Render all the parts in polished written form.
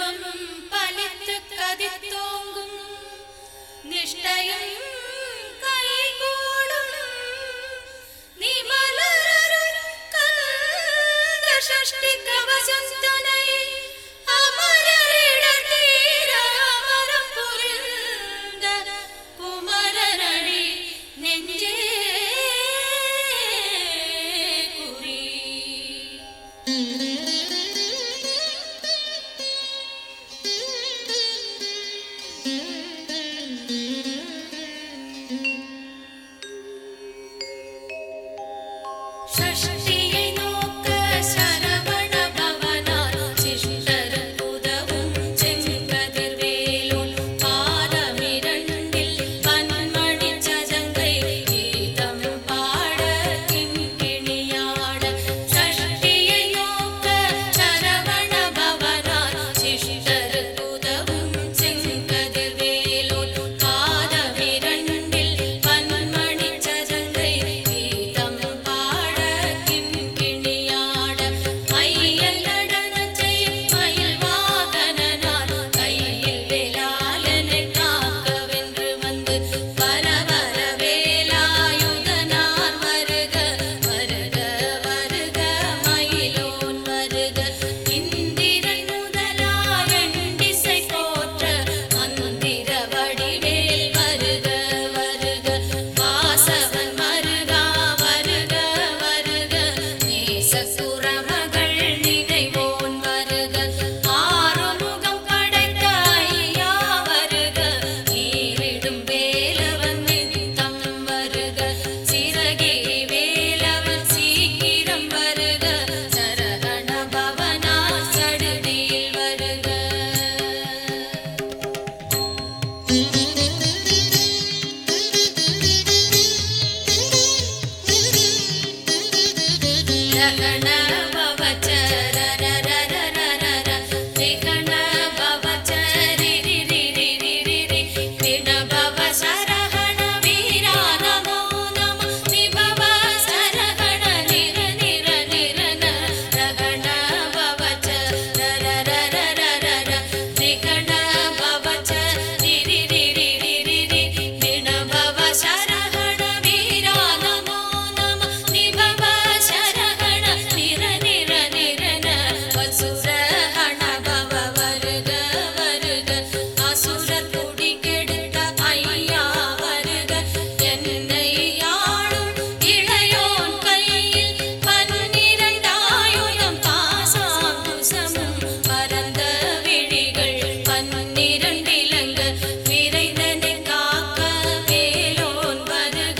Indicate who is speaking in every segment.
Speaker 1: கர்மமும் பலித்து கதித்தோங்கும் நிஷ்டையும் கைகூடும் நிமலரருள் கந்த சஷ்டி கவசந்தனை அமரரிடர் தீர அமரம் புரிந்த குமரனடி நெஞ்சே குறி. ஷஷ்டியை நோக்க சரவண பவனார் சிஷ்டருக்கு உதவும் செங்கதிர்வேலோன் பாதமிரண்டில் பன்மணி சதங்கை கீதம் பாட கிண்கிணியாட. ஷஷ்டியை நோக்க சரவண பவனார் சிஷ்டருக்கு உதவும் செங்கதிர்வேலோன் பாதமிரண்டில் பன்மணி சதங்கை கீதம் பாட கிண்கிணியாட. மையல் நடனச் செய்யும் மயில் வாகனனார் கையில் வேலாளனை காக்கவென்று வந்து வரவர வேலாயுதனார் வருக வருக வருக மயிலோன் வருக. இந்திரன் முதலாய் எண்டிசை போற்ற மந்திர வடிவேல் வருக வருக. வாசவன் மருகா வருக வருக நேசசுரமகள் நினைவோன் வருக. ஆறுமுகம் படைத்த ஐயா வருக நீரிடும் வேலவன் நித்தம் வருக. சிறகே வேலவன் சீக்கிரம் வருக சரவண பவனா சடுதியில் வருக. ரகண பவச்சரரரரரரர ரிகண பவச்சரிரிரிரிரிரி விணபவ சரகண வீரா நமோ நம நிபவ சரகண நிர நிர நிரன ரகண பவச்சரரரரரர ரிகண பவச்சரிரிரிரிரிரி விணபவ சரகண வீரா நமோ நம நிபவ சரகண நிர நிர நிரன வசுரஹண பவ வருக வருக. அசுரர் குடி கெடுத்த ஐயா வருக. என்னை ஆளும் இளையோன் கையில் பன்னிரண்டாயுதம் பாசாங்குசமும் பரந்த விழிகள் பன்னிரண்டிலங்க விரைந்தனை காக்க வேலோன் வருக.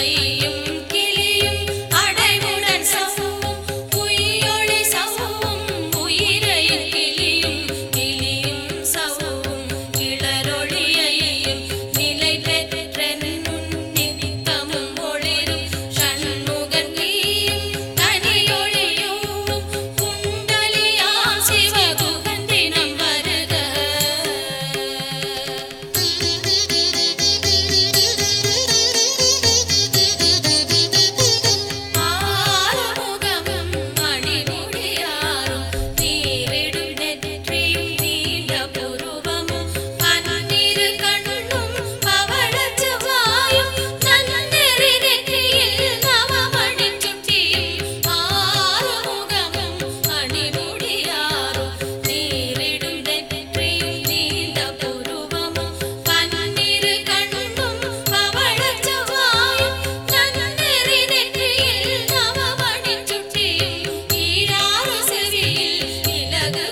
Speaker 1: ஐயும் கிளியும் அடைவுடன் சவும் உயிரொளி சவும் உயிரையும் கிளியும் கிளியும் சவும் கிளரொளியையும் நிலை பெற்றென்னும் நித்தமும் ஒளிரும் ஷண்முகன் நீயும் தனியொளியும் குண்டலியாம் சிவகுகன் தினம் வருக. ஆறுமுகமும் மணிமுடியாரும் நீரிடும் நெற்றியும் நீண்ட புருவமும் பன்னிரு கண்ணும் பவளச் செவ்வாயும் நன்னெறி நெற்றியில் நவமணிச் சுட்டியும். ஆறுமுகமும் மணிமுடியாரும் நீரிடும் நெற்றியும் நீண்ட புருவமும் பன்னிரு கண்ணும் பவளச் செவ்வாயும் நன்னெறி நெற்றியில் நவமணிச் சுட்டியும். ஈராறு செவியில் இலகு